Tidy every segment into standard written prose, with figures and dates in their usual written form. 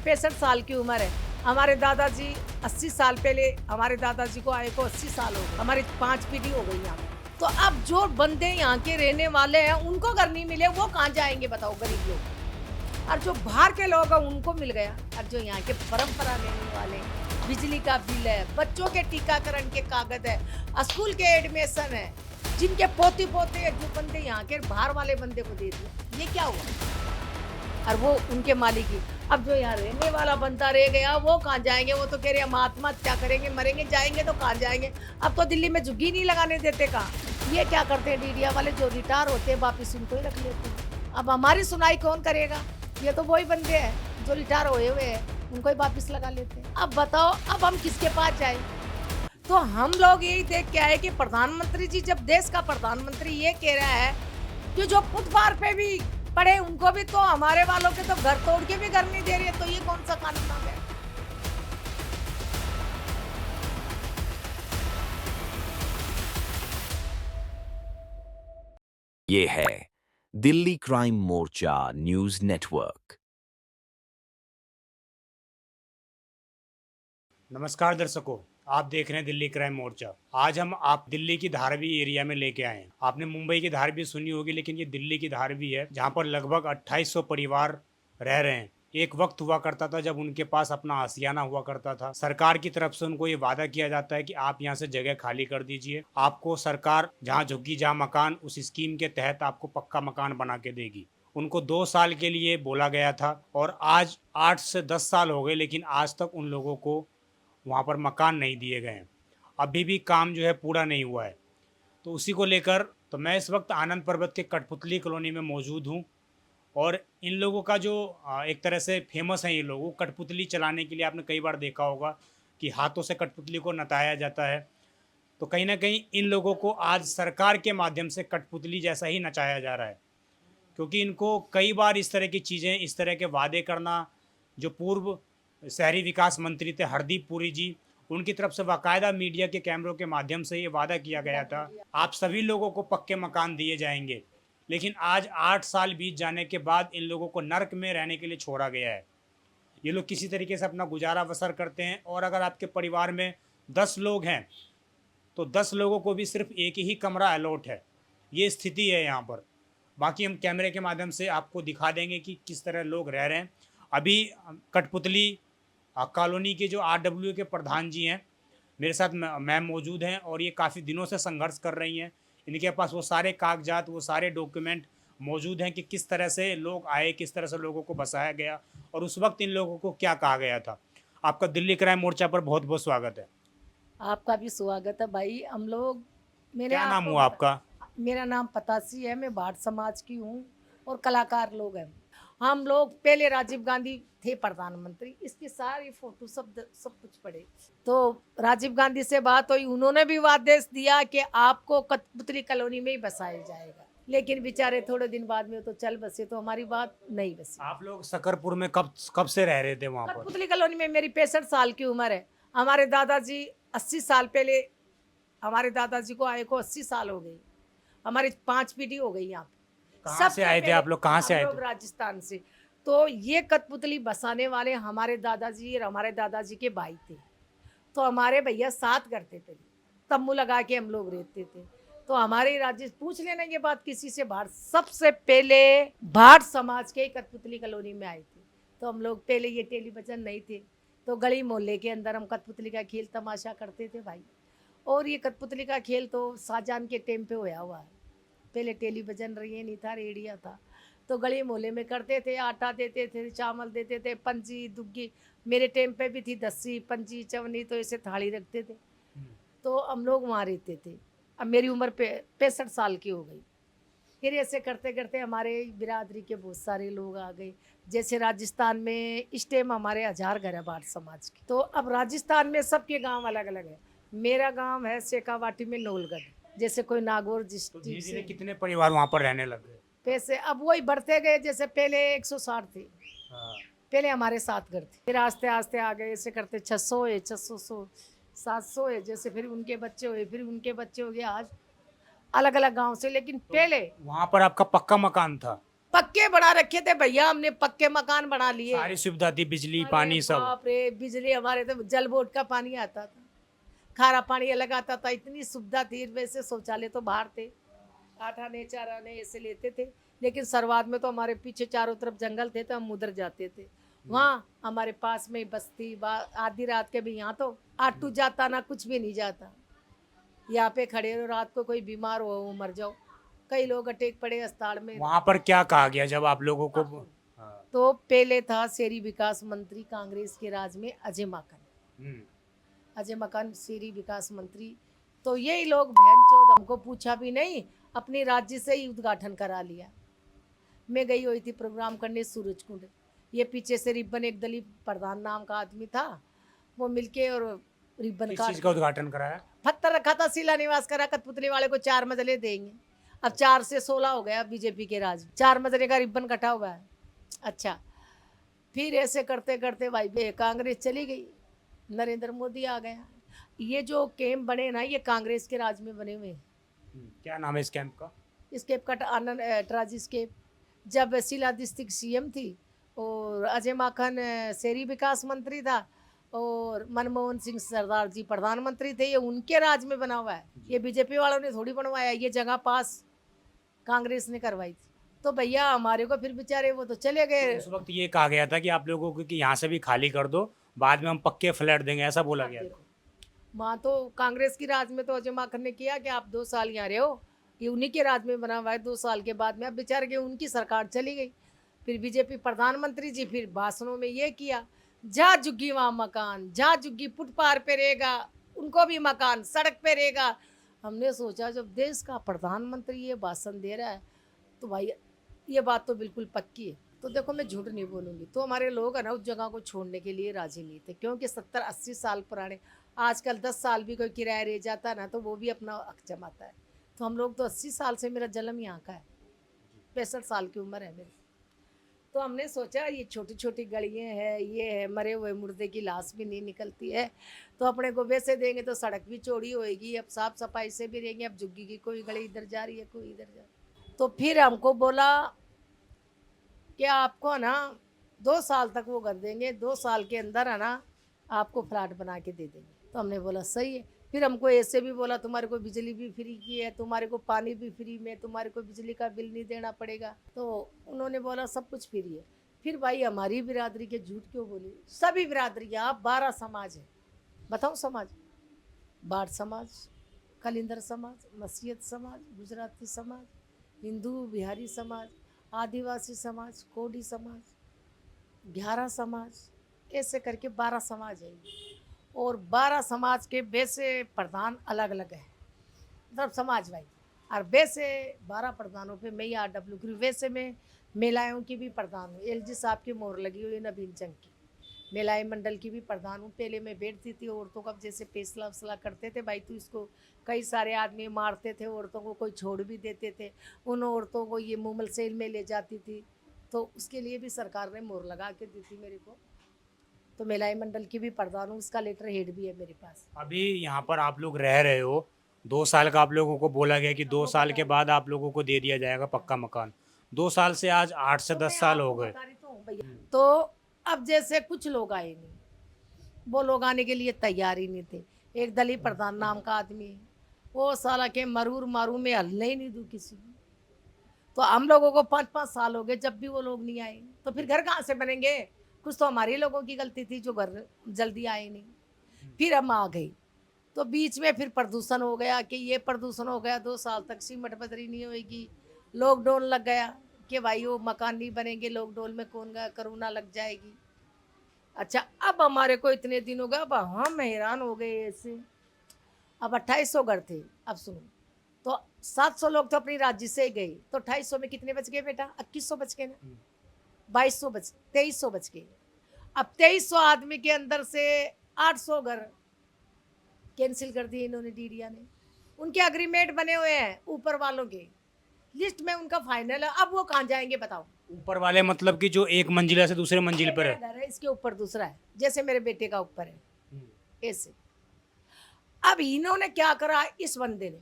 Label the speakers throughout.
Speaker 1: 65 साल की उम्र है। हमारे दादाजी 80 साल पहले हमारे दादाजी को आए को 80 साल हो गए। हमारी 5 पीढ़ी हो गई यहाँ पे। तो अब जो बंदे यहाँ के रहने वाले हैं उनको घर नहीं मिले, वो कहाँ जाएंगे बताओ, गरीब लोग। और जो बाहर के लोग हैं उनको मिल गया। और जो यहाँ के परंपरा लेने वाले, बिजली का बिल है, बच्चों के टीकाकरण के कागज है, स्कूल के एडमिशन है, जिनके पोती पोते हैं, जो बंदे यहाँ के बाहर वाले बंदे को दे दिए, ये क्या हुआ? और वो उनके मालिक ही। अब जो यहाँ रहने वाला बंदा रह गया, वो कहाँ जाएंगे? वो तो कह रहे हम आत्महत्या करेंगे, मरेंगे, जाएंगे तो कहाँ जाएंगे? अब तो दिल्ली में झुग्गी नहीं लगाने देते कहाँ। ये क्या करते हैं डीडिया वाले, जो रिटायर होते हैं वापिस उनको ही रख लेते हैं। अब हमारी सुनाई कौन करेगा? ये तो वही बंदे हैं जो रिटायर हुए हैं, उनको ही वापिस लगा लेते हैं। अब बताओ, अब हम किसके पास जाए? तो हम लोग यही देख के आए कि प्रधानमंत्री जी, जब देश का प्रधानमंत्री ये कह रहा है कि जो फुटपाथ पे भी पड़े उनको भी, तो हमारे वालों के तो घर तोड़ के भी घर नहीं दे रही है, तो ये कौन सा कानून आ गया?
Speaker 2: ये है दिल्ली क्राइम मोर्चा न्यूज नेटवर्क।
Speaker 3: नमस्कार दर्शकों, आप देख रहे हैं दिल्ली क्राइम मोर्चा। आज हम आप दिल्ली की धारवी एरिया में लेके आए हैं। आपने मुंबई की धारवी सुनी होगी, लेकिन ये दिल्ली की धारवी है, जहां पर लगभग 2800 परिवार रह रहे हैं। एक वक्त हुआ करता था जब उनके पास अपना आशियाना हुआ करता था। सरकार की तरफ से उनको ये वादा किया जाता है कि आप यहाँ से जगह खाली कर दीजिए, आपको सरकार जहाँ झुग्गी जहाँ मकान, उस स्कीम के तहत आपको पक्का मकान बना के देगी। उनको 2 साल के लिए बोला गया था और आज 8 से 10 साल हो गए, लेकिन आज तक उन लोगों को वहाँ पर मकान नहीं दिए गए हैं। अभी भी काम जो है पूरा नहीं हुआ है। तो उसी को लेकर तो मैं इस वक्त आनंद पर्वत के कठपुतली कॉलोनी में मौजूद हूँ। और इन लोगों का जो एक तरह से फेमस है, ये लोग कठपुतली चलाने के लिए आपने कई बार देखा होगा कि हाथों से कठपुतली को नचाया जाता है। तो कहीं ना कहीं इन लोगों को आज सरकार के माध्यम से कठपुतली जैसा ही नचाया जा रहा है, क्योंकि इनको कई बार इस तरह की चीज़ें, इस तरह के वादे करना, जो पूर्व शहरी विकास मंत्री थे हरदीप पुरी जी, उनकी तरफ से बाकायदा मीडिया के कैमरों के माध्यम से ये वादा किया गया था, आप सभी लोगों को पक्के मकान दिए जाएंगे। लेकिन आज 8 साल बीत जाने के बाद इन लोगों को नर्क में रहने के लिए छोड़ा गया है। ये लोग किसी तरीके से अपना गुजारा बसर करते हैं। और अगर आपके परिवार में 10 लोग हैं तो 10 लोगों को भी सिर्फ एक ही कमरा अलॉट है। ये स्थिति है यहाँ पर। बाकी हम कैमरे के माध्यम से आपको दिखा देंगे कि किस तरह लोग रह रहे हैं। अभी कठपुतली कॉलोनी के जो RW के प्रधान जी हैं, मेरे साथ मैम मौजूद हैं और ये काफ़ी दिनों से संघर्ष कर रही हैं। इनके पास वो सारे कागजात, वो सारे डॉक्यूमेंट मौजूद हैं कि किस तरह से लोग आए, किस तरह से लोगों को बसाया गया और उस वक्त इन लोगों को क्या कहा गया था। आपका दिल्ली क्राइम मोर्चा पर बहुत बहुत स्वागत है।
Speaker 1: आपका भी स्वागत है भाई। हम लोग,
Speaker 3: क्या नाम हुआ आपका?
Speaker 1: मेरा नाम पतासी है, मैं भाट समाज की हूँ और कलाकार लोग हैं। हम लोग पहले राजीव गांधी थे प्रधानमंत्री, इसकी सारी फोटो सब कुछ पड़े। तो राजीव गांधी से बात हुई, उन्होंने भी आदेश दिया कि आपको कठपुतली कॉलोनी में ही बसाया जाएगा, लेकिन बेचारे थोड़े दिन बाद में तो चल बसे, तो हमारी बात नहीं बसी।
Speaker 3: आप लोग सकरपुर में कब से रह रहे थे वहाँ पर?
Speaker 1: कठपुतली कॉलोनी में मेरी 65 साल की उम्र है। हमारे दादाजी 80 साल पहले हमारे दादाजी को आए को 80 साल हो गए। हमारी 5 पीढ़ी हो गई यहाँ पे।
Speaker 3: कहाँ से आए थे आप लोग? कहाँ से आए थे?
Speaker 1: राजस्थान से। तो ये कठपुतली बसाने वाले हमारे दादाजी और हमारे दादाजी के भाई थे। तो हमारे भैया साथ करते थे, तम्बू लगा के हम लोग रहते थे। तो हमारे राज्य, पूछ लेना ये बात किसी से, भाट सबसे पहले भाट समाज के कठपुतली कॉलोनी में आए थे। तो हम लोग पहले ये टेलीविजन नहीं थे, तो गली मोहल्ले के अंदर हम कठपुतली का खेल तमाशा करते थे भाई। और ये कठपुतली का खेल तो शाहजहां के टाइम पे होया हुआ है। पहले टेलीविजन रही नहीं था, रेडियो था। तो गली मोहल्ले में करते थे, आटा देते थे, चावल देते थे, पंजी दुग्गी, मेरे टाइम पे भी थी, दस्सी पंजी चवनी, तो ऐसे थाली रखते थे। तो हम लोग वहाँ रहते थे। अब मेरी उम्र 65 साल की हो गई। फिर ऐसे करते करते हमारे बिरादरी के बहुत सारे लोग आ गए। जैसे राजस्थान में इस टाइम हमारे 1000 घर है भाट समाज के। तो अब राजस्थान में सबके गांव अलग अलग है। मेरा गांव है शेखावाटी में नौलगढ़, जैसे कोई नागौर
Speaker 3: तो
Speaker 1: डिस्ट्रिक्ट
Speaker 3: धीरे धीरे
Speaker 1: से।
Speaker 3: कितने परिवार वहाँ पर रहने लग गए?
Speaker 1: पैसे अब वही बढ़ते गए, जैसे पहले 160 थे,
Speaker 3: हाँ।
Speaker 1: पहले हमारे 7 घर थे, फिर आस्ते आस्ते आ गए, ऐसे करते 600 है, 600 700 है, जैसे फिर उनके बच्चे हुए, फिर उनके बच्चे हो गए। आज अलग अलग गांव से, लेकिन पहले
Speaker 3: वहाँ पर आपका पक्का मकान था?
Speaker 1: पक्के बना रखे थे भैया, हमने पक्के मकान बना लिए।
Speaker 3: सारी सुविधा थी, बिजली
Speaker 1: अरे
Speaker 3: पानी सब।
Speaker 1: बाप रे, बिजली हमारे तो जल बोर्ड का पानी आता था, खारा पानी अलग आता था, इतनी सुविधा थी। वैसे शौचालय तो बाहर थे, 8 आने 4 आने ऐसे लेते थे, लेकिन शुरुआत में तो हमारे पीछे चारों तरफ जंगल थे, तो हम उधर जाते थे। वहाँ हमारे पास में बस्ती, आधी रात के भी यहाँ तो ऑटो जाता ना, कुछ भी नहीं जाता। यहाँ पे खड़े रहो, रात को कोई बीमार हो वो मर जाओ, कई लोग अटैक पड़े अस्पताल में।
Speaker 3: वहां पर क्या कहा गया जब आप लोगों को? हाँ।
Speaker 1: तो पहले था शहरी विकास मंत्री कांग्रेस के राज में अजय माकन,
Speaker 3: हम्म,
Speaker 1: अजय माकन शहरी विकास मंत्री। तो यही लोग बहन चौथ हमको पूछा भी नहीं, अपने राज्य से ही उद्घाटन करा लिया। मैं गई हुई थी प्रोग्राम करने सूरजकुंड, ये पीछे से रिबन, एक दलीप प्रधान नाम का आदमी था, वो मिलके और रिबन
Speaker 3: किस
Speaker 1: काट
Speaker 3: चीज का उद्घाटन कराया?
Speaker 1: पत्थर रखा था, शिलान्यास करा, कठपुतली वाले को 4 मजले देंगे। अब 4 से 16 हो गया बीजेपी के राज, 4 मजले का रिबन कटा हुआ है। अच्छा, फिर ऐसे करते करते भाई कांग्रेस चली गई, नरेंद्र मोदी आ गया। ये जो कैंप बने ना, ये कांग्रेस के राज में बने हुए हैं।
Speaker 3: क्या नाम है इस कैंप का?
Speaker 1: स्केप कट आनंद ट्राजी स्केप। जब शीला दीक्षित सीएम थी और अजय माखन शहरी विकास मंत्री था और मनमोहन सिंह सरदार जी प्रधानमंत्री थे, ये उनके राज में बना हुआ है। ये बीजेपी वालों ने थोड़ी बनवाया, ये जगह पास कांग्रेस ने करवाई थी। तो भैया हमारे को फिर बेचारे वो तो चले गए।
Speaker 3: उस वक्त ये कहा गया था कि आप लोगों को कि यहाँ से भी खाली कर दो, बाद में हम पक्के फ्लैट देंगे, ऐसा बोला गया था।
Speaker 1: वहाँ तो कांग्रेस की राज में तो अजय माकन ने किया कि आप 2 साल यहाँ रहे हो, ये उन्हीं के राज में बना हुआ है। 2 साल के बाद में अब बेचारे के उनकी सरकार चली गई, फिर बीजेपी प्रधानमंत्री जी फिर भाषणों में ये किया, जहाँ झुग्गी वहाँ मकान, जहाँ झुग्गी फुटपाथ पे रहेगा उनको भी मकान, सड़क पे रहेगा। हमने सोचा जब देश का प्रधानमंत्री ये भाषण दे रहा है तो भाई ये बात तो बिल्कुल पक्की है। तो देखो मैं झूठ नहीं बोलूँगी, तो हमारे लोग है ना उस जगह को छोड़ने के लिए राजी नहीं थे, क्योंकि 70-80 साल पुराने, आजकल 10 साल भी कोई किराया रह जाता है ना तो वो भी अपना हक जमाता है। तो हम लोग तो 80 साल से, मेरा जन्म यहाँ का है, 65 साल की उम्र है मेरी। तो हमने सोचा ये छोटी छोटी गलियाँ हैं, ये है, मरे हुए मुर्दे की लाश भी नहीं निकलती है, तो अपने को वैसे देंगे तो सड़क भी चौड़ी होएगी, अब साफ सफाई से भी रहेंगे। अब झुग्गी की कोई गली इधर जा रही है, कोई इधर जा रही है। तो फिर हमको बोला कि आपको ना 2 साल तक वो कर देंगे, 2 साल के अंदर है ना आपको फ्लैट बना के दे देंगे। तो हमने बोला सही है। फिर हमको ऐसे भी बोला तुम्हारे को बिजली भी फ्री की है, तुम्हारे को पानी भी फ्री में, तुम्हारे को बिजली का बिल नहीं देना पड़ेगा। तो उन्होंने बोला सब कुछ फ्री है। फिर भाई हमारी बिरादरी के झूठ क्यों बोले? सभी बिरादरियाँ, 12 समाज है, बताओ समाज, बाढ़ समाज, कलिंदर समाज, मसीहत समाज, गुजराती समाज, हिंदू बिहारी समाज, आदिवासी समाज, कोडी समाज, 11 समाज, ऐसे करके 12 समाज है। और 12 समाज के वैसे प्रधान अलग अलग है, मतलब समाज भाई। और वैसे 12 प्रधानों पे मैं ही RW की, वैसे मैं मेलाओं की भी प्रधान हूँ। LG साहब की मोहर लगी हुई है, नवीन जंग की मेलाई मंडल की भी प्रधान हूँ। पहले मैं बैठती थी औरतों का, जैसे फैसला वसला करते थे भाई, तो इसको कई सारे आदमी मारते थे औरतों को, कोई छोड़ भी देते थे, उन औरतों को ये मूमल सेल में ले जाती थी, तो उसके लिए भी सरकार ने मोहर लगा के दी थी मेरे को। तो मेलाई मंडल की भी प्रधान हूँ, उसका लेटर हेड भी है मेरे पास।
Speaker 3: अभी यहाँ पर आप लोग रह रहे हो, 2 साल का आप लोगों को बोला गया कि 2 साल के बाद आप लोगों को दे दिया जाएगा पक्का मकान। 2 साल से आज 8 से 10 साल हो गए।
Speaker 1: तो अब जैसे कुछ लोग आए नहीं, वो लोग आने के लिए तैयार ही नहीं थे। एक दलीप प्रधान नाम का आदमी है, वो साला के मरूर मारू में हलने ही नहीं दूँ किसी को। तो हम लोगों को 5-5 साल हो गए, जब भी वो लोग नहीं आए, तो फिर घर कहाँ से बनेंगे? कुछ तो हमारे लोगों की गलती थी जो घर जल्दी आए नहीं। फिर हम आ गई, तो बीच में फिर प्रदूषण हो गया कि ये प्रदूषण हो गया, 2 साल तक सीमेंट बदरी नहीं होगी। लॉकडाउन लग गया कि भाई वो मकान नहीं बनेंगे, लॉकडाउन में कौन गया, कोरोना लग जाएगी। अच्छा, अब हमारे को इतने दिन हो गए, अब हम हैरान हो गए ऐसे। अब 2800 घर थे, अब सुनो, तो 700 लोग तो अपनी राज्य से गए, तो 2800 में कितने बच गए बेटा? 2100 बच गए ना, 2200 बच, 2300 बच गए। अब 2300 आदमी के अंदर से 800 घर कैंसिल कर दिए इन्होंने, डीडिया ने। उनके अग्रीमेंट बने हुए हैं ऊपर वालों के, लिस्ट में उनका फाइनल है। अब वो कहाँ जाएंगे बताओ?
Speaker 3: ऊपर वाले मतलब कि जो एक मंजिला से दूसरे मंजिल पर है।
Speaker 1: घर है, इसके ऊपर दूसरा है, जैसे मेरे बेटे का ऊपर है ऐसे। अब इन्होंने क्या करा, इस बंदे ने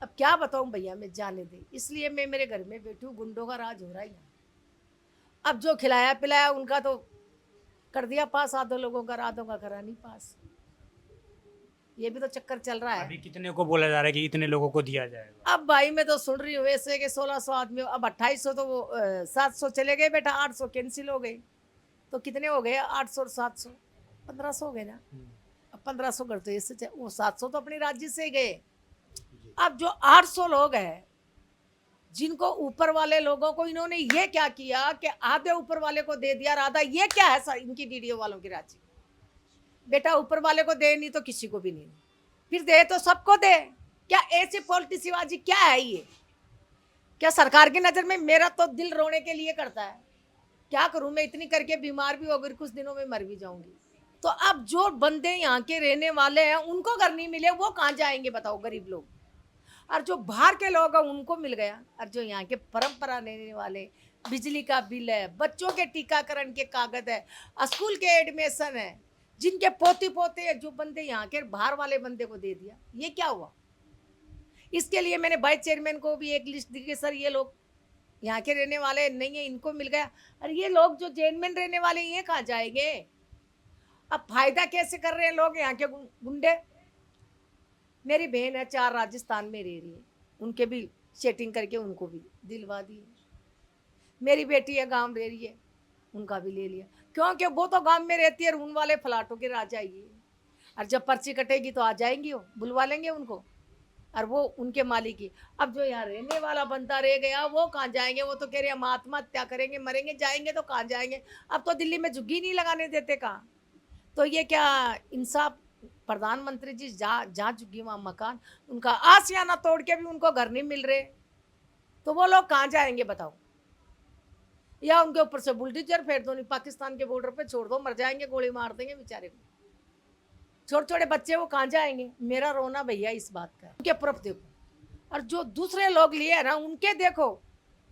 Speaker 1: अब क्या बताऊं भैया, मैं जाने दे, इसलिए मैं मेरे घर में बैठी हूँ। गुंडों का राज हो रहा है यहाँ। अब जो खिलाया पिलाया उनका तो कर दिया पास, आधो लोगों का, आधों का करा नहीं पास। ये भी तो चक्कर चल रहा है।
Speaker 3: अभी कितने को बोला जा रहा है कि इतने लोगों को दिया जाएगा?
Speaker 1: अब भाई मैं तो सुन रही हूँ वैसे कि 1600 आदमी, अब 2800 तो वो 700 चले गए बेटा, 800 कैंसिल हो गए, तो कितने हो गए? 800 और 700 1500 हो गए ना। अब 1500 करते इससे वो 700 तो अपने राज्य से गए। अब जो 800 लोग हैं जिनको ऊपर वाले लोगों को इन्होंने ये क्या किया कि आधे ऊपर वाले को दे दिया, आधा, ये क्या है सर इनकी डीडीओ वालों की राजी? बेटा ऊपर वाले को दे नहीं तो किसी को भी नहीं, फिर दे तो सबको दे। क्या ऐसी पॉलिटिक्सबाजी क्या है ये? क्या सरकार की नजर में? मेरा तो दिल रोने के लिए करता है। क्या करूं मैं, इतनी करके बीमार भी हो गई, कुछ दिनों में मर भी जाऊंगी। तो अब जो बंदे यहाँ के रहने वाले हैं उनको घर नहीं मिले, वो कहाँ जाएंगे बताओ, गरीब लोग। और जो बाहर के लोग हैं उनको मिल गया, और जो यहाँ के परंपरा रहने वाले, बिजली का बिल है, बच्चों के टीकाकरण के कागज है, स्कूल के एडमिशन है, जिनके पोती पोते हैं, जो बंदे यहाँ के बाहर वाले बंदे को दे दिया, ये क्या हुआ? इसके लिए मैंने वाइस चेयरमैन को भी एक लिस्ट दी कि सर ये लोग यहाँ के रहने वाले नहीं है, इनको मिल गया, और ये लोग जो जेनमैन रहने वाले ये कहाँ जाएंगे? अब फायदा कैसे कर रहे हैं लोग यहाँ के गुंडे? मेरी बहन है 4 राजस्थान में रह रही है, उनके भी सेटिंग करके उनको भी दिलवा दिए। मेरी बेटी है गांव रह रही है, उनका भी ले लिया, क्योंकि वो तो गांव में रहती है, रून वाले फ्लैटों के राजा ये, और जब पर्ची कटेगी तो आ जाएंगी, वो बुलवा लेंगे उनको, और वो उनके मालिक ही। अब जो यहाँ रहने वाला बंदा रह गया वो कहाँ जाएंगे? वो तो कह रहे हम आत्महत्या करेंगे, मरेंगे, जाएंगे तो कहाँ जाएंगे? अब तो दिल्ली में झुग्गी नहीं लगाने देते कहाँ। तो ये क्या इंसाफ? प्रधानमंत्री जी जहाँ झुग्गी वहाँ मकान, उनका आशियाना तोड़ के भी उनको घर नहीं मिल रहे, तो वो लोग कहाँ जाएंगे बताओ? या उनके ऊपर से बुलडोजर फेर दो, नहीं पाकिस्तान के बॉर्डर पे छोड़ दो, मर जाएंगे, गोली मार देंगे बेचारे को। छोटे छोटे बच्चे वो कहाँ जाएंगे? मेरा रोना भैया इस बात का। उनके प्रूफ देखो, और जो दूसरे लोग लिए है ना उनके देखो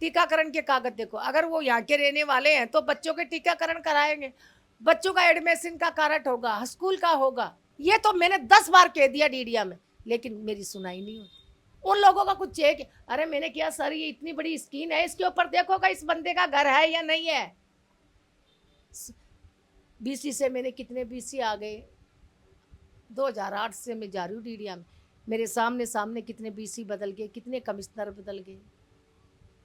Speaker 1: टीकाकरण के कागज देखो। अगर वो यहाँ के रहने वाले हैं तो बच्चों के टीकाकरण कराएंगे, बच्चों का एडमिशन का कार्ड होगा, स्कूल का होगा। ये तो मैंने 10 बार कह दिया डीडिया में, लेकिन मेरी सुनाई नहीं होती। उन लोगों का कुछ चेक, अरे मैंने किया सर ये इतनी बड़ी स्कीम है, इसके ऊपर देखोगा इस बंदे का घर है या नहीं है। बीसी से मैंने कितने बीसी आ गए, 2008 से मैं जा रही हूँ डीडिया में, मेरे सामने कितने बीसी बदल गए, कितने कमिश्नर बदल गए,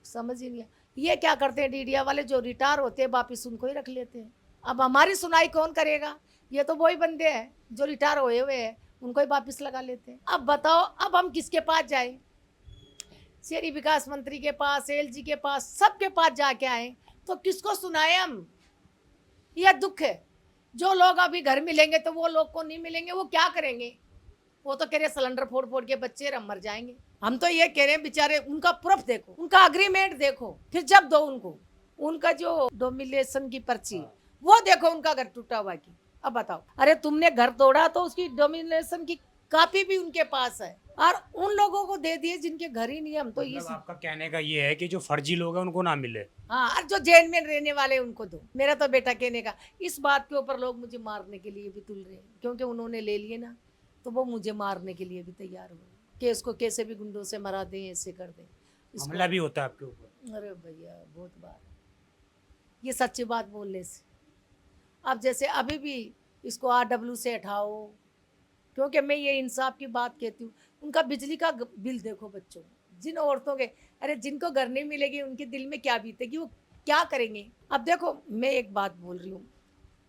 Speaker 1: समझ ही नहीं आया। ये क्या करते हैं डीडिया वाले, जो रिटायर होते हैं वापिस उनको ही रख लेते हैं। अब हमारी सुनाई कौन करेगा? ये तो वही बंदे हैं जो रिटायर हुए हैं, उनको ही वापिस लगा लेते हैं। अब बताओ अब हम किसके पास जाए? शहरी विकास मंत्री के पास, एलजी के पास, सबके पास जाके आए तो किसको सुनाए हम? यह दुख है। जो लोग अभी घर मिलेंगे तो वो लोग को नहीं मिलेंगे, वो क्या करेंगे? वो तो कह रहे सिलेंडर फोड़ फोड़ के बच्चे हम मर जाएंगे। हम तो ये कह रहे हैं बेचारे, उनका प्रूफ देखो, उनका अग्रीमेंट देखो, फिर जब दो उनको, उनका जो डोमिनेशन की पर्ची वो देखो, उनका घर टूटा हुआ की। अब बताओ, अरे तुमने घर तोड़ा तो उसकी डोमिनेशन की कॉपी भी उनके पास है, और उन लोगों को दे दिए जिनके घर ही नहीं है। हम तो ये
Speaker 3: आपका कहने का ये है कि जो फर्जी लोग हैं उनको ना मिले।
Speaker 1: हाँ, और जो जेल में रहने वाले उनको दो। मेरा तो बेटा कहने का, इस बात के ऊपर लोग मुझे मारने के लिए भी तुल रहे हैं, क्योंकि उन्होंने ले लिए ना, तो वो मुझे मारने के लिए भी तैयार हुए कि इसको कैसे भी गुंडों से मरा दें, ऐसे कर दें।
Speaker 3: हमला भी होता है आपके ऊपर?
Speaker 1: अरे भैया बहुत बार, ये सच्ची बात बोलने से। अब जैसे अभी भी इसको RW से हटाओ, क्योंकि मैं ये इंसाफ की बात कहती हूँ। उनका बिजली का बिल देखो बच्चों, जिन औरतों के, अरे जिनको घर नहीं मिलेगी उनके दिल में क्या बीतेगी, वो क्या करेंगे? अब देखो मैं एक बात बोल रही हूँ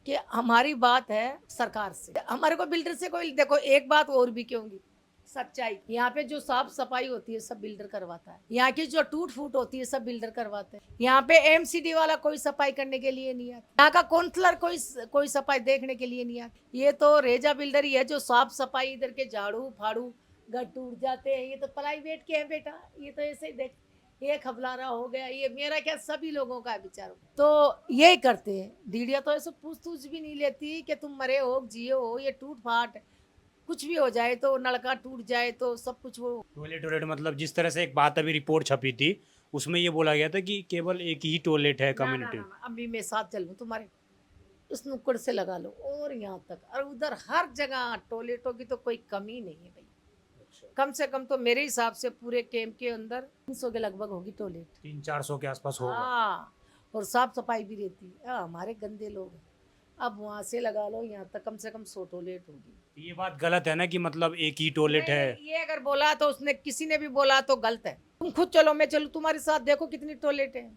Speaker 1: कि हमारी बात है सरकार से, हमारे को बिल्डर से कोई, देखो एक बात और भी कहूँगी, सच्चाई, यहाँ पे जो साफ सफाई होती है सब बिल्डर करवाता है, यहाँ की जो टूट फूट होती है सब बिल्डर करवाते हैं। यहाँ पे MCD वाला कोई सफाई करने के लिए नहीं आता, यहाँ का काउंसलर कोई सफाई देखने के लिए नहीं आता। ये तो रेजा बिल्डर ही है जो साफ सफाई, इधर के झाड़ू फाड़ू, घर टूट जाते हैं, ये तो प्राइवेट के हैं बेटा, ये तो ऐसे ही देख, ये खबलारा हो गया, ये मेरा क्या सभी लोगों का है बेचारों। तो यही करते हैं। डीडिया तो ऐसे पूछ भी नहीं लेती कि तुम मरे हो जिए हो, ये टूट फाट कुछ भी हो जाए तो, नलका टूट जाए तो सब कुछ वो
Speaker 3: टॉयलेट मतलब जिस तरह से एक बात अभी रिपोर्ट छपी थी उसमें ये बोला गया था कि केवल एक ही टॉयलेट है कम्युनिटी।
Speaker 1: अभी मैं साथ चलूँ तुम्हारे, उस नुक्कड़ से लगा लो और यहाँ तक, और उधर हर जगह टॉयलेटों की तो कोई कमी नहीं है भाई। कम से कम तो मेरे हिसाब से पूरे कैंप के अंदर 300 के लगभग होगी टॉयलेट।
Speaker 3: 300-400 के आसपास होगा।
Speaker 1: हाँ, और साफ सफाई भी रहती है। हमारे गंदे लोग हैं। अब वहाँ से लगा लो यहाँ तक कम से कम 100 टॉयलेट होगी।
Speaker 3: ये बात गलत है ना कि मतलब एक ही टॉयलेट
Speaker 1: नहीं,
Speaker 3: है।
Speaker 1: नहीं, ये अगर बोला तो उसने किसी ने भी बोला तो गलत है। तुम खुद चलो, मैं चलूँ तुम्हारे साथ, देखो कितनी टॉयलेट है।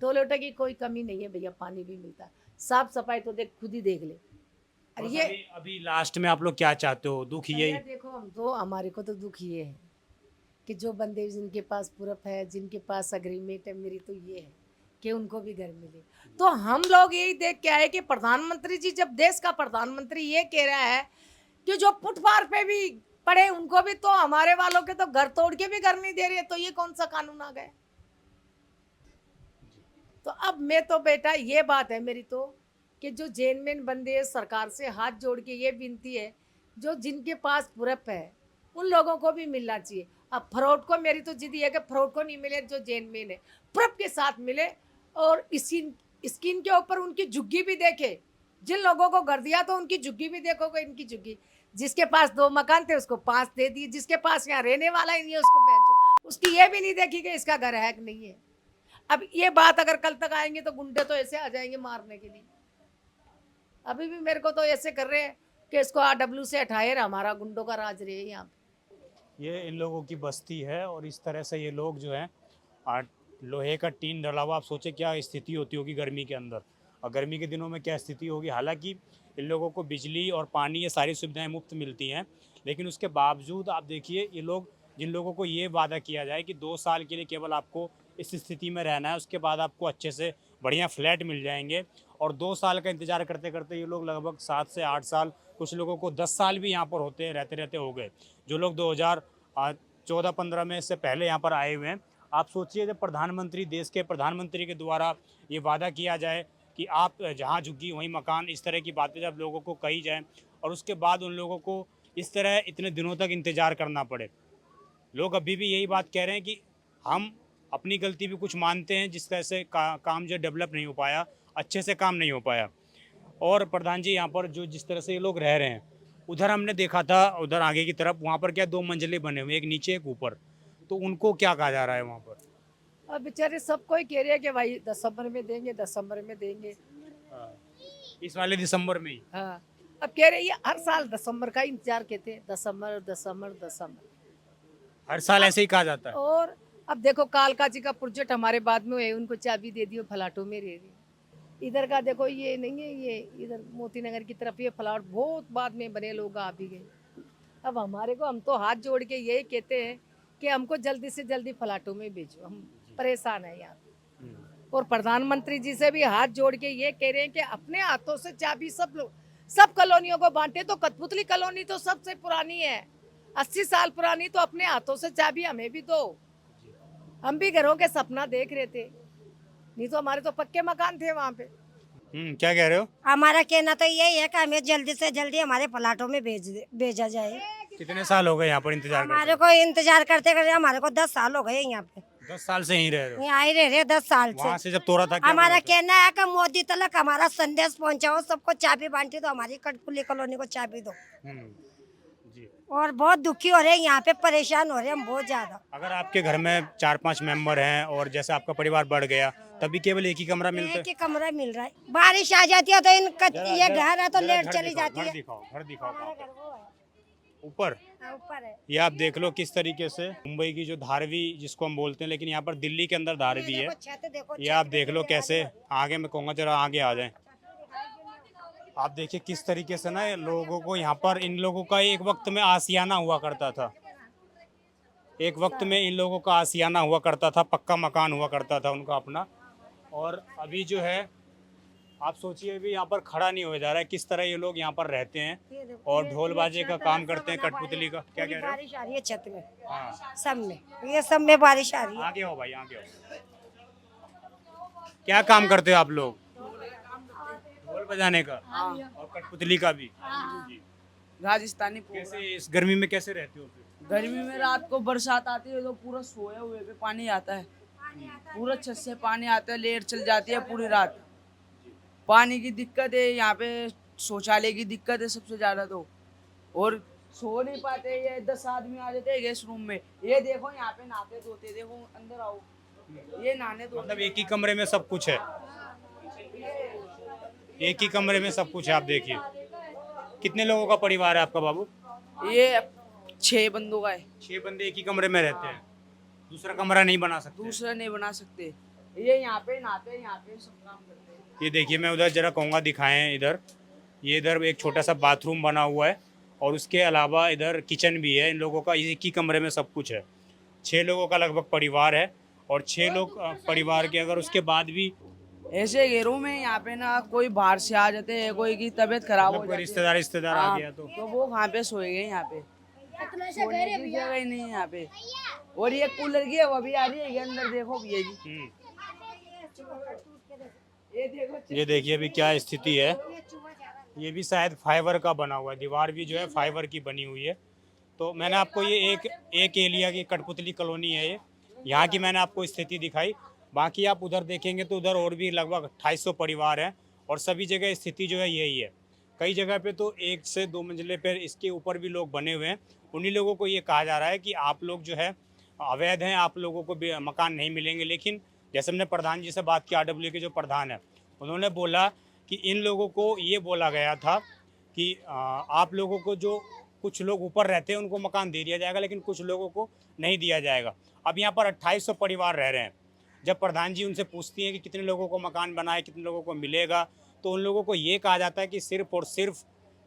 Speaker 1: टॉयलेट की कोई कमी नहीं है भैया, पानी भी मिलता है, साफ सफाई तो देख, खुद ही देख ले। और
Speaker 3: बस
Speaker 1: ये
Speaker 3: अभी लास्ट में आप लोग क्या चाहते हो? दुख यही।
Speaker 1: भैया देखो, हम तो, हमारे को तो दुख ये है कि जो बंदे जिनके पास पूरब है, जिनके पास अग्रीमेंट है, मेरी तो ये है कि उनको भी घर मिले। तो हम लोग यही देख के आए कि प्रधानमंत्री जी, जब देश का प्रधानमंत्री ये कह रहा है कि जो फुटपाथ पे भी पड़े उनको भी, तो हमारे वालों के तो घर तोड़ के भी घर नहीं दे रहे, तो ये कौन सा कानून आ गया? तो अब मैं तो बेटा, ये बात है मेरी तो कि जो जेनमेन बंदे हैं, सरकार से हाथ जोड़ के ये विनती है, जो जिनके पास पूरब है उन लोगों को भी मिलना चाहिए। अब फ्रॉड को, मेरी तो जिद ये है कि फ्रॉड को नहीं मिले, जो जेनमेन है पूरब के साथ मिले। और स्किन के ऊपर उनकी झुग्गी भी देखे। जिन लोगों को घर दिया तो उनकी झुग्गी भी देखोगे, इनकी झुग्गी। जिसके पास 2 मकान थे उसको 5 दे दिए, जिसके पास यहाँ रहने वाला ही नहीं है उसको बेचो। उसकी ये भी नहीं देखी कि इसका घर है कि नहीं है। अब ये बात अगर कल तक आएंगे तो गुंडे तो ऐसे आ जाएंगे मारने के लिए। अभी भी मेरे को तो ऐसे कर रहे हैं कि इसको RW से हटाए, हमारा गुंडों का राज रहे यहाँ पे।
Speaker 3: ये इन लोगों की बस्ती है और इस तरह से ये लोग जो हैं लोहे का टीन डला हुआ। आप सोचे क्या स्थिति होती होगी गर्मी के अंदर, और गर्मी के दिनों में क्या स्थिति होगी। हालांकि इन लोगों को बिजली और पानी, ये सारी सुविधाएं मुफ्त मिलती हैं, लेकिन उसके बावजूद आप देखिए, ये लोग, जिन लोगों को ये वादा किया जाए कि 2 साल के लिए केवल आपको इस स्थिति में रहना है, उसके बाद आपको अच्छे से बढ़िया फ्लैट मिल जाएंगे, और 2 साल का इंतज़ार करते करते ये लोग लगभग 7 से 8 साल, कुछ लोगों को 10 साल भी यहाँ पर होते रहते रहते हो गए। जो लोग 2014-15 में इससे पहले यहाँ पर आए हुए हैं। आप सोचिए, जब प्रधानमंत्री, देश के प्रधानमंत्री के द्वारा ये वादा किया जाए कि आप जहाँ झुग्गी वहीं मकान, इस तरह की बातें जब लोगों को कही जाए, और उसके बाद उन लोगों को इस तरह इतने दिनों तक इंतज़ार करना पड़े। लोग अभी भी यही बात कह रहे हैं कि हम अपनी गलती भी कुछ मानते हैं, जिस तरह से काम जो डेवलप नहीं हो पाया, अच्छे से काम नहीं हो पाया। और प्रधान जी, यहाँ पर जो जिस तरह से ये लोग रह रहे हैं, उधर हमने देखा था, उधर आगे की तरफ, वहाँ पर क्या 2 मंजिले बने हुए, एक नीचे एक ऊपर, तो उनको क्या कहा जा रहा है वहाँ पर?
Speaker 1: अब बेचारे सबको ही कह रहे हैं कि भाई दिसंबर में देंगे, दिसंबर में देंगे।
Speaker 3: इस वाले दिसंबर में ही?
Speaker 1: हाँ, अब कह रहे हैं, हर साल दिसंबर का इंतजार कहते हैं, दिसंबर दिसंबर दिसंबर,
Speaker 3: हर साल ऐसे ही कहा जाता है।
Speaker 1: और अब देखो, कालका जी का प्रोजेक्ट हमारे बाद में है, उनको चाबी दे दियो, फ्लैटों में रह रही। इधर का देखो, ये नहीं है, ये इधर मोती नगर की तरफ ये फ्लैट बहुत बाद में बने, लोग आ भी गए। अब हमारे को, हम तो हाथ जोड़ के यही कहते हैं कि हमको जल्दी से जल्दी फ्लैटों में भेजो, हम परेशान है यहाँ। और प्रधानमंत्री जी से भी हाथ जोड़ के ये कह रहे हैं कि अपने हाथों से चाबी सब लोग, सब कॉलोनियों को बांटे। तो कठपुतली कॉलोनी तो सबसे पुरानी है, 80 साल पुरानी, तो अपने हाथों से चाबी हमें भी दो। हम भी घरों के सपना देख रहे थे, नहीं तो हमारे तो पक्के मकान थे वहाँ पे।
Speaker 3: क्या कह रहे हो?
Speaker 4: हमारा कहना तो यही है कि हमें जल्दी से जल्दी हमारे प्लाटों में भेजा जाए।
Speaker 3: कितने साल हो गए यहाँ पर इंतजार
Speaker 4: हमारे को इंतजार करते करते हमारे को 10 साल हो गए यहाँ पे।
Speaker 3: 10 साल से यहीं रह रहे हो?
Speaker 4: यहाँ ही रह रहे 10 साल
Speaker 3: वहाँ
Speaker 4: से।
Speaker 3: से जब तोड़ा था क्या
Speaker 4: हमारा
Speaker 3: बोला था?
Speaker 4: कहना है कि मोदी तलक हमारा संदेश पहुँचाओ, सबको चाबी बांटी दो, हमारी कठपुतली कॉलोनी को चाबी दो।
Speaker 3: जी।
Speaker 4: और बहुत दुखी हो रहे हैं यहाँ पे, परेशान हो रहे हैं हम बहुत ज्यादा।
Speaker 3: अगर आपके घर में 4-5 मेंबर हैं और जैसे आपका परिवार बढ़ गया, तभी केवल एक ही कमरा मिलता है?
Speaker 4: एक ही कमरा मिल रहा है, बारिश आ जाती है तो ये घर है तो लेट चली जाती है।
Speaker 3: घर दिखाओ कहाँ पर? ऊपर?
Speaker 4: ऊपर है।
Speaker 3: ये आप देख लो किस तरीके से मुंबई की जो धारवी जिसको हम बोलते हैं, लेकिन यहाँ पर दिल्ली के अंदर धारवी है। ये आप देख लो कैसे, आगे मैं कहूँगा जरा आगे आ जाएं। आप देखिए किस तरीके से ना लोगों को यहाँ पर, इन लोगों का एक वक्त में आशियाना हुआ करता था, एक वक्त में इन लोगों का आशियाना हुआ करता था, पक्का मकान हुआ करता था उनका अपना। और अभी जो है, आप सोचिए, अभी यहाँ पर खड़ा नहीं हो जा रहा है, किस तरह ये लोग यहाँ पर रहते हैं और ढोल बाजे का काम करते हैं, कठपुतली का। क्या कह रहे हो?
Speaker 4: बारिश आ रही है छत में,
Speaker 3: हाँ,
Speaker 4: सब में, ये सब में बारिश आ रही है।
Speaker 3: आगे हो भाई, आगे हो। क्या काम करते हो आप लोग? ढोल बजाने का और कठपुतली का भी? जी।
Speaker 5: राजस्थानी
Speaker 3: कैसे इस गर्मी में कैसे रहते हो फिर?
Speaker 5: गर्मी में रात को बरसात आती है तो पूरा सोए हुए पे पानी आता है, पूरा छत से पानी आता है, लेट चल जाती है पूरी रात। पानी की दिक्कत है यहाँ पे, शौचालय की दिक्कत है सबसे ज्यादा तो, और सो नहीं पाते, ये 10 आदमी आ जाते हैं गेस्ट रूम में। ये देखो यहाँ पे नहाते धोते, देखो अंदर आओ, ये नहाने धोते।
Speaker 3: मतलब एक ही कमरे में सब कुछ है, एक ही कमरे में सब कुछ है। आप देखिए कितने लोगों का परिवार है आपका बाबू?
Speaker 5: ये 6 बंदों का है।
Speaker 3: 6 बंदे एक ही कमरे में रहते हैं, दूसरा कमरा नहीं बना सकते?
Speaker 5: दूसरा नहीं बना सकते। ये यहाँ पे नहाते हैं, यहाँ पे सब काम करते हैं।
Speaker 3: ये देखिए, मैं उधर जरा कहूँगा दिखाएं इधर। ये इधर एक छोटा सा बाथरूम बना हुआ है और उसके अलावा इधर किचन भी है। इन लोगों का एक ही कमरे में सब कुछ है। 6 लोगों का लगभग परिवार है और 6 लोग परिवार के अगर उसके बाद भी
Speaker 5: ऐसे घेरों में यहाँ पे ना कोई बाहर से आ जाते हैं, कोई की तबीयत खराब हो
Speaker 3: कोई
Speaker 5: जाती
Speaker 3: रिश्तेदार आ
Speaker 5: हाँ,
Speaker 3: गया तो
Speaker 5: वो कहाँ पे सोएंगे यहाँ पे? सोने की जगह ही नहीं है यहाँ पे। और ये कूलर की हवा भी आ रही है, ये अंदर देखो भैया जी, ये देखो।
Speaker 3: ये देखिए अभी क्या स्थिति है। ये भी शायद फाइबर का बना हुआ है, दीवार भी जो है फाइबर की बनी हुई है। तो मैंने आपको ये एक एरिया की कठपुतली कॉलोनी है, ये यहाँ की मैंने आपको स्थिति दिखाई। बाकी आप उधर देखेंगे तो उधर और भी लगभग 2800 परिवार हैं और सभी जगह स्थिति जो है यही है। कई जगह पे तो 1 से 2 मंजिले पर इसके ऊपर भी लोग बने हुए हैं। उन्हीं लोगों को ये कहा जा रहा है कि आप लोग जो है अवैध हैं, आप लोगों को भी मकान नहीं मिलेंगे। लेकिन जैसे हमने प्रधान जी से बात की, RW के जो प्रधान है, उन्होंने बोला कि इन लोगों को ये बोला गया था कि आप लोगों को जो कुछ लोग ऊपर रहते हैं उनको मकान दे दिया जाएगा, लेकिन कुछ लोगों को नहीं दिया जाएगा। अब यहाँ पर 2800 परिवार रह रहे हैं। जब प्रधान जी उनसे पूछती हैं कि कितने लोगों को मकान बनाए, कितने लोगों को मिलेगा, तो उन लोगों को ये कहा जाता है कि सिर्फ और सिर्फ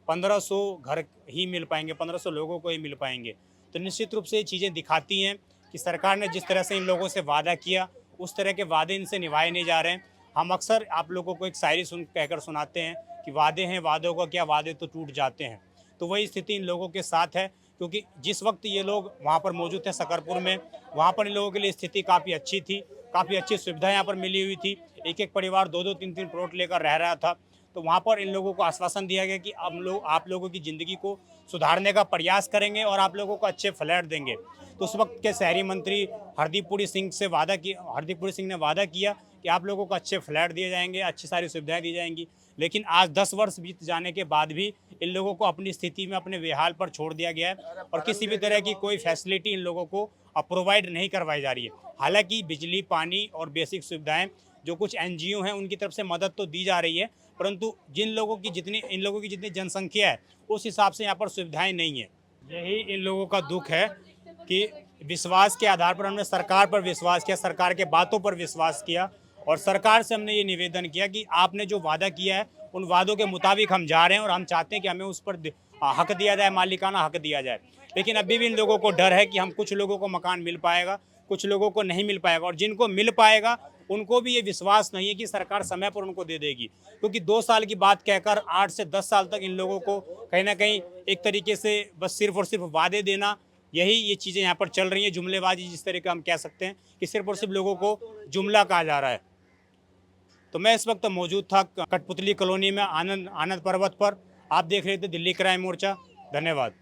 Speaker 3: 1500 घर ही मिल पाएंगे, 1500 लोगों को ही मिल पाएंगे। तो निश्चित रूप से ये चीज़ें दिखाती हैं कि सरकार ने जिस तरह से इन लोगों से वादा किया, उस तरह के वादे इनसे निभाए नहीं जा रहे हैं। हम अक्सर आप लोगों को एक शायरी कहकर सुनाते हैं कि वादे हैं वादों का क्या, वादे तो टूट जाते हैं। तो वही स्थिति इन लोगों के साथ है, क्योंकि जिस वक्त ये लोग वहाँ पर मौजूद थे सकरपुर में, वहाँ पर इन लोगों के लिए स्थिति काफ़ी अच्छी थी, काफ़ी अच्छी सुविधा यहाँ पर मिली हुई थी। एक एक परिवार 2-2, 3-3 प्लॉट लेकर रह रहा था। तो वहाँ पर इन लोगों को आश्वासन दिया गया कि आप लोगों की ज़िंदगी को सुधारने का प्रयास करेंगे और आप लोगों को अच्छे फ्लैट देंगे। तो उस वक्त के शहरी मंत्री हरदीप पुरी सिंह ने वादा किया कि आप लोगों को अच्छे फ्लैट दिए जाएंगे, अच्छी सारी सुविधाएं दी जाएंगी। लेकिन आज 10 वर्ष बीत जाने के बाद भी इन लोगों को अपनी स्थिति में, अपने बेहाल पर छोड़ दिया गया है और किसी भी तरह की कोई फैसिलिटी इन लोगों को प्रोवाइड नहीं करवाई जा रही है। हालांकि बिजली, पानी और बेसिक सुविधाएं जो कुछ NGO हैं उनकी तरफ से मदद तो दी जा रही है, परंतु इन लोगों की जितनी जनसंख्या है उस हिसाब से यहाँ पर सुविधाएं नहीं है। यही इन लोगों का दुख है कि विश्वास के आधार पर हमने सरकार पर विश्वास किया, सरकार के बातों पर विश्वास किया और सरकार से हमने ये निवेदन किया कि आपने जो वादा किया है उन वादों के मुताबिक हम जा रहे हैं और हम चाहते हैं कि हमें उस पर हक दिया जाए, मालिकाना हक दिया जाए। लेकिन अभी भी इन लोगों को डर है कि हम कुछ लोगों को मकान मिल पाएगा, कुछ लोगों को नहीं मिल पाएगा, और जिनको मिल पाएगा उनको भी ये विश्वास नहीं है कि सरकार समय पर उनको दे देगी। क्योंकि 2 साल की बात कहकर 8 से 10 साल तक इन लोगों को कहीं ना कहीं एक तरीके से बस सिर्फ और सिर्फ वादे देना, यही ये चीज़ें यहाँ पर चल रही हैं। जुमलेबाजी जिस तरह का हम कह सकते हैं कि सिर्फ और सिर्फ लोगों को जुमला कहा जा रहा है। तो मैं इस वक्त मौजूद था कठपुतली कॉलोनी में आनंद पर्वत पर। आप देख रहे थे दिल्ली क्राइम मोर्चा। धन्यवाद।